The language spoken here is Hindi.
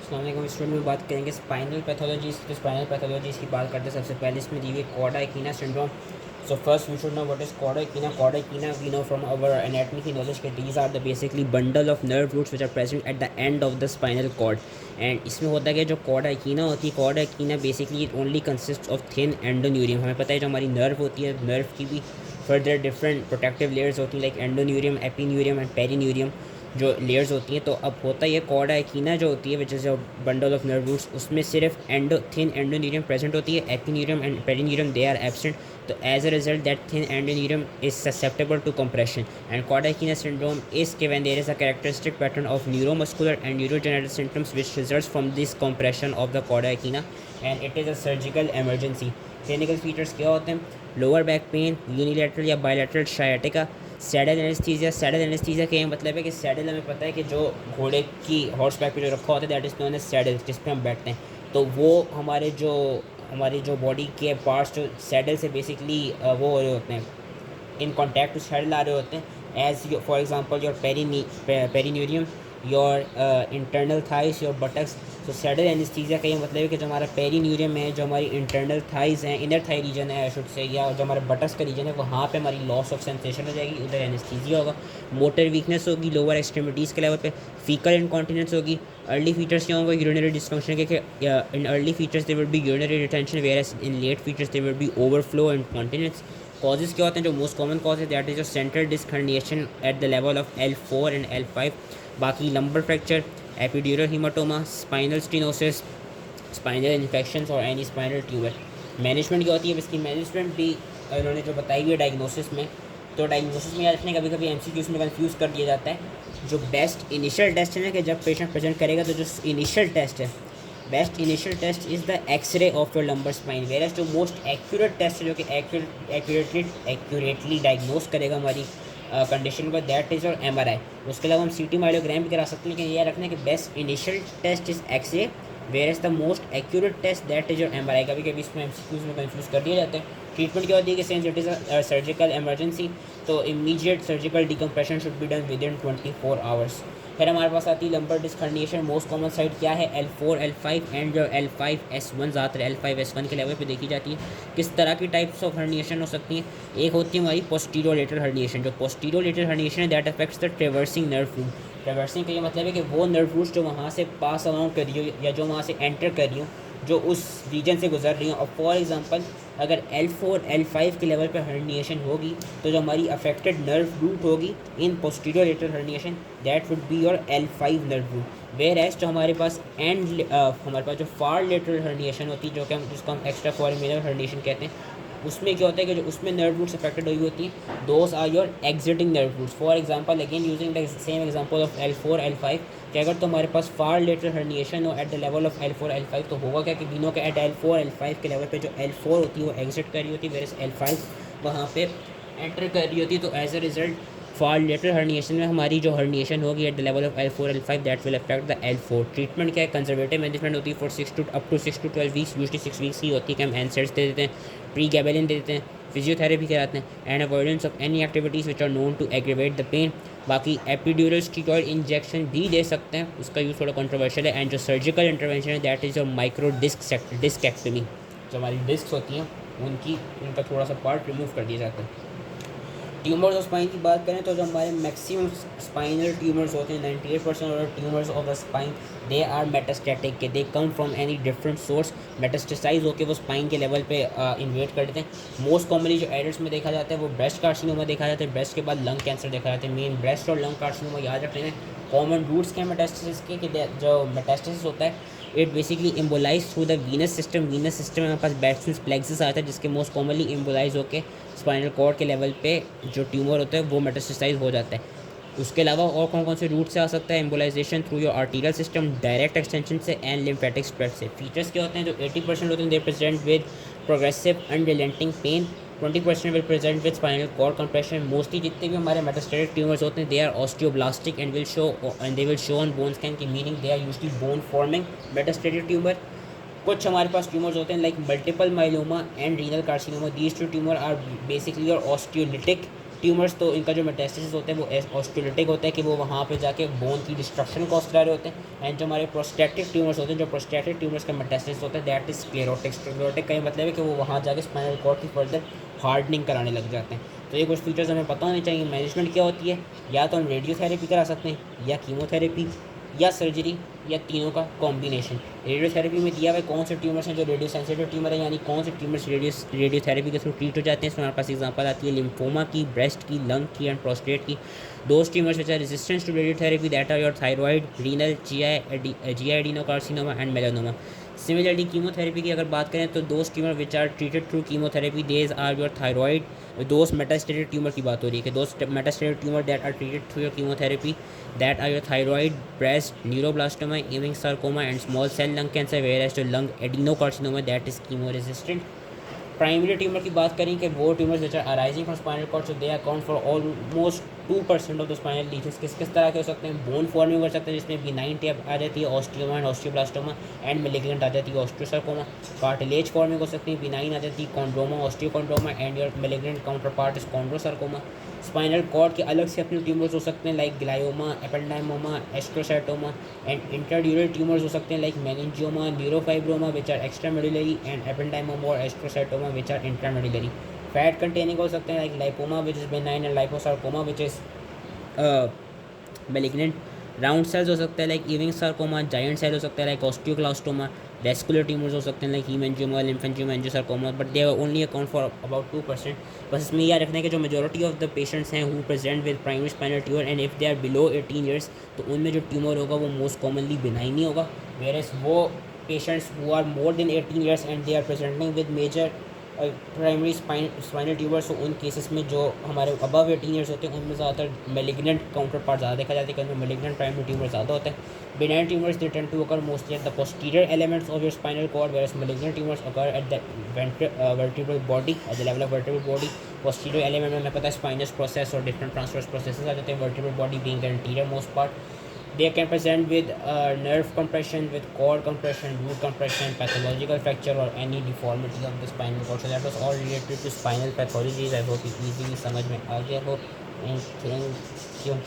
अस्सलाम स्टूडेंट में बात करेंगे स्पाइनल पैथोलॉजीज। तो स्पाइनल पैथोलॉजीज की बात करते हैं सबसे पहले इसमें दी हुई cauda equina syndrome. So first we should know what is cauda equina. Cauda equina we know from our anatomy की नॉलेज के these are the basically bundle of nerve roots which are present at the end of the spinal cord. And इसमें होता है कि जो कॉर्डा इक्विना होती है, cauda equina basically it only consist of thin endoneurium. हमें पता है जो हमारी नर्व होती है, नर्व की भी फर्दर डिफरेंट प्रोटेक्टिव लेयर्स होती हैं like endoneurium, epineurium and perineurium जो लेयर्स होती हैं। तो अब होता है कॉर्डा इक्विना जो होती है which is a bundle of nerve roots, उसमें सिर्फ थिन एंडोन्यूरियम प्रेजेंट होती है, epineurium and perineurium they are absent. तो as a result that thin endoneurium is susceptible to compression and cauda equina syndrome is when there is a characteristic pattern of neuromuscular and neurodegenerative symptoms which results from this compression of the chorda equina and it is a surgical emergency। Clinical features क्या होते हैं? लोअर बैक पेन, यूनिलैटरल या bilateral sciatica, saddle anaesthesia. Saddle anaesthesia का ये मतलब है कि सैडल हमें पता है कि जो घोड़े की हॉर्स बैक पे जो रखा होता है that is known as saddle, जिस पे हम बैठते हैं। तो वो हमारी जो बॉडी के पार्ट्स जो सैडल से बेसिकली वो हो रहे होते हैं, इन कॉन्टैक्ट टू सैडल आ रहे होते हैं। As for example your perineurium, your internal thighs, your buttocks. तो सैडल एनेस्थीसिया का ये मतलब है कि जो हमारा पेरिन्यूरियम है, जो हमारी इंटरनल थाइज़ हैं, इनर थाई रीजन है शुड से, या जो हमारे बटक्स का रीजन है, वहाँ पे हमारी लॉस ऑफ सेंसेशन हो जाएगी, उधर एनेस्थीसिया होगा। मोटर वीकनेस होगी लोअर एक्सट्रीमिटीज़ के लेवल पे, फीकल इनकॉन्टिनेंस होगी। अर्ली फीचर्स क्या होंगे? यूरिनरी डिस्फंक्शन के in early features there will be urinary retention whereas in late features there will be overflow and continence. Causes क्या होते हैं? जो मोस्ट कॉमन कॉज है that is your central disc herniation at the level of L4 and L5। बाकी lumbar fracture, epidural haematoma, spinal stenosis, spinal infections और एनी स्पाइनल ट्यूमर। मैनेजमेंट क्या होती है? इसकी मैनेजमेंट भी उन्होंने जो बताई हुई है डायग्नोसिस में। तो डायग्नोसिस में याद रखने कभी कभी MCQs में कन्फ्यूज़ कर दिया जाता है। जो बेस्ट इनिशियल टेस्ट है ना, कि जब पेशेंट प्रेजेंट करेगा तो जो इनिशियल टेस्ट है, best initial test is the X-ray of your lumbar spine. Where जो मोस्ट एक्यूरेट टेस्ट है जो कि एक्यूरेटली डायग्नोस करेगा हमारी कंडीशन को, दैट इज़ और MRI। उसके अलावा हम CT माइलोग्राम भी करा सकते हैं, लेकिन यह रखना है कि best initial test is X-ray where is the most accurate test that is और MRI। कभी कभी इसमें MCQs में कन्फ्यूज़ कर दिया जाता है। ट्रीटमेंट क्या होती है कि since it is a surgical emergency, तो immediate surgical decompression should be done within 24 hours. फिर हमारे पास आती है lumbar disc herniation. Most common site क्या है? L4 L5 एंड जो L5S1 ज़्यादातर L5S1 के लेवल पे देखी जाती है। किस तरह की टाइप्स ऑफ हर्निएशन हो सकती हैं? एक होती है हमारी पोस्टीरियर लेटरल हर्निएशन। जो पोस्टीरियर लेटरल हर्निएशन है that affects the traversing nerve root. Traversing का ये मतलब है कि वो नर्व रूट्स जो वहाँ से पास अराउंड कर रही हो या जो वहाँ से एंटर कर रही हो, जो उस रीजन से गुजर रही हो। और फॉर एग्जांपल अगर L4 L5 के लेवल पर हर्निएशन होगी तो जो हमारी अफेक्टेड नर्व रूट होगी in posterior lateral herniation that would be your L5 nerve root. Whereas जो हमारे पास हमारे पास जो फार लेटरल हर्निएशन होती है, जो कि जिसको हम एक्स्ट्रा फॉरिमिनल हर्निएशन कहते हैं, उसमें क्या होता है कि जो उसमें नर्व रूट्स अफेक्टेड हुई होती हैं, those are your exiting nerve roots. For example again using the same example of L4 L5, कि अगर तो हमारे पास फार लेटरल हर्निएशन हो at the level of L4 L5, तो होगा क्या कि बीनों के एट L4 L5 के लेवल पे जो L4 होती है वो एग्जिट कर रही होती है, वेयर L5 वहाँ पे एंटर कर रही होती है। तो as a result far lateral herniation में हमारी जो हर्निएशन होगी at the level of L4 L5 that will affect the L4। Treatment क्या है? कंजर्वेटिव मैनेजमेंट होती है for 6 to 12 weeks, usually 6 weeks ही होती है कि हम एनसेट्स दे देते हैं, प्री गैबेलिन दे देते हैं, फिजियोथेरेपी कराते हैं, and avoidance of any activities which are known to aggravate the pain. बाकी एपिड्यूरल स्टीरॉयड इंजेक्शन भी दे सकते हैं, उसका यूज़ थोड़ा कंट्रोवर्शियल है। एंड जो सर्जिकल इंटरवेंशन है दैट इज़ योर माइक्रो डिस्केक्टमी। जो हमारी डिस्क होती हैं उनका थोड़ा सा पार्ट रिमूव कर दिया जाता है। ट्यूमर्स ऑफ स्पाइन की बात करें तो जो हमारे मैक्सिमम स्पाइनल ट्यूमर्स होते हैं, 98% of tumours of the spine they are metastatic, के they come from any different source. Metastasize होकर वो स्पाइन के लेवल पे इन्वेट कर देते हैं। मोस्ट कॉमनली जो एडल्ट्स में देखा जाता है वो ब्रेस्ट कार्सिनोमा देखा जाता है, ब्रेस्ट के बाद लंग कैंसर देखा जाता है। मेन ब्रेस्ट और लंग कार्सिनोमा याद रखने में कॉमन रूट्स के मेटास्टेसिस के, कि जो मेटास्टेसिस होता है it basically embolize through the venous system. Venous system में हमारे पास बैट्समैन प्लेक्सस आता है, जिसके मोस्ट कॉमनली एम्बोलाइज होकर स्पाइनल कॉर्ड के लेवल पे जो ट्यूमर होता है वो मेटास्टेसाइज हो जाता है। उसके अलावा और कौन कौन से रूट से आ सकता है? Embolization through your arterial system, direct extension से, एंड लिम्फेटिक स्प्रेड से। फीचर्स क्या होते हैं? जो 80% होते हैं they present with progressive unrelenting pain, 20% will present with spinal cord compression. Mostly जितने भी हमारे मेटास्टेटिक ट्यूमर्स होते हैं they are osteoblastic and they will show on bone scan की, meaning they are usually bone forming metastatic tumour. कुछ हमारे पास ट्यूमर्स होते हैं like multiple myeloma and renal carcinoma. These two tumour are basically और ऑस्टियोलिटिक ट्यूमर्स तो इनका जो मेटास्टेसिस होता है वो ऑस्टोलिटिक होता है कि वो वहाँ पे जाके बोन की डिस्ट्रक्शन कॉज करा रहे होते हैं। एंड जो हमारे प्रोस्टेटिक ट्यूमर्स होते हैं, जो प्रोस्टेटिक ट्यूमर्स का मेटास्टेसिस होता है दैट इज स्क्लेरोटिक। स्क्लेरोटिक का ये मतलब है कि वो वहाँ जाके स्पाइनल कॉर्ड की फर्दर हार्डनिंग कराने लग जाते हैं। तो ये कुछ फीचर्स हमें पता होने चाहिए। मैनेजमेंट क्या होती है, या तो हम रेडियोथेरेपी करा सकते हैं, या कीमोथेरेपी, या सर्जरी, या तीनों का कॉम्बिनेशन। रेडियोथेरेपी में दिया हुआ कौन से ट्यूमर्स हैं जो रेडियो सेंसिटिव ट्यूमर है, यानी कौन से ट्यूमर्स रेडियोथेरेपी के थ्रू ट्रीट हो जाते हैं। इसमें हमारे पास एग्जांपल आती है लिम्फोमा की, ब्रेस्ट की, लंग की एंड प्रोस्टेट की। Those tumours which are resistance to radiotherapy that are your thyroid, renal, GI adenocarcinoma and melanoma. Similarly chemotherapy की अगर बात करें तो those tumour which are treated through chemotherapy these are your thyroid. Those metastated tumour की बात हो रही है कि those metastated tumour that are treated through your chemotherapy that are your thyroid, breast, neuroblastoma, Ewing sarcoma and small cell lung cancer, whereas जो lung adenocarcinoma that is chemo-resistant। Primary tumour की बात करें कि वो tumours which are arising from spinal cord, so they account for almost 2% of the spinal lesions. किस तरह के हो सकते हैं, बोन फॉर्मिंग हो सकते हैं जिसमें बिनाइन टेप आ जाती है, osteoma and osteoblastoma, and malignant आ जाती है ऑस्टियोसार्कोमा। कार्टिलेज फॉर्मिंग हो सकती है, बिनाइन आ जाती है chondroma, osteochondroma, and your malignant counterpart is chondrosarcoma. Spinal cord के अलग से अपने ट्यूमर्स हो सकते हैं like glioma, ependymoma, astrocytoma, and intradural tumours हो सकते हैं like meningioma, neurofibroma which are extramedullary, and ependymoma और astrocytoma which are intramedullary. Fat containing हो सकते हैं like lipoma which is benign, and liposarcoma which is malignant. Round cells हो सकते हैं like Ewing sarcoma, giant cell हो सकता है लाइक ऑस्टियोक्लास्टोमा। वेस्कुलर ट्यूमर्स हो सकते हैं like haemangioma, lymphangioma, angiosarcoma, but they only account for about 2%। बस इसमें याद रखना है कि जो मेजोरिटी ऑफ द पेशेंट्स हैं who present with primary spinal tumour and if they are below 18 years, तो उनमें जो ट्यूमर होगा वो मोस्ट कॉमनली बिनाइन ही होगा। वेयरएज वो patients who are more than 18 years and they are presenting with major primary spinal tumour, so उन केसेस में जो हमारे अबव 18 ईयर्स होते हैं उनमें ज़्यादातर मेलिग्नेंट काउंटर पार्ट ज़्यादा देखा जाता है कि उनमें मेलिग्नेंट प्राइमरी ट्यूमर ज़्यादा होता है। Benign tumors they tend to occur mostly at the posterior elements of your spinal cord, whereas malignant tumors occur at the vertebral body, at the level of vertebral body. Posterior element में हमें पता है spinous process और different transverse processes आ जाते हैं, vertebral body being the anterior most part. They can present with nerve compression, with cord compression, root compression, pathological fracture or any deformity of the spinal cord. So that was all related to spinal pathologies. I hope it easily समझ में आ गया हो, and thank you.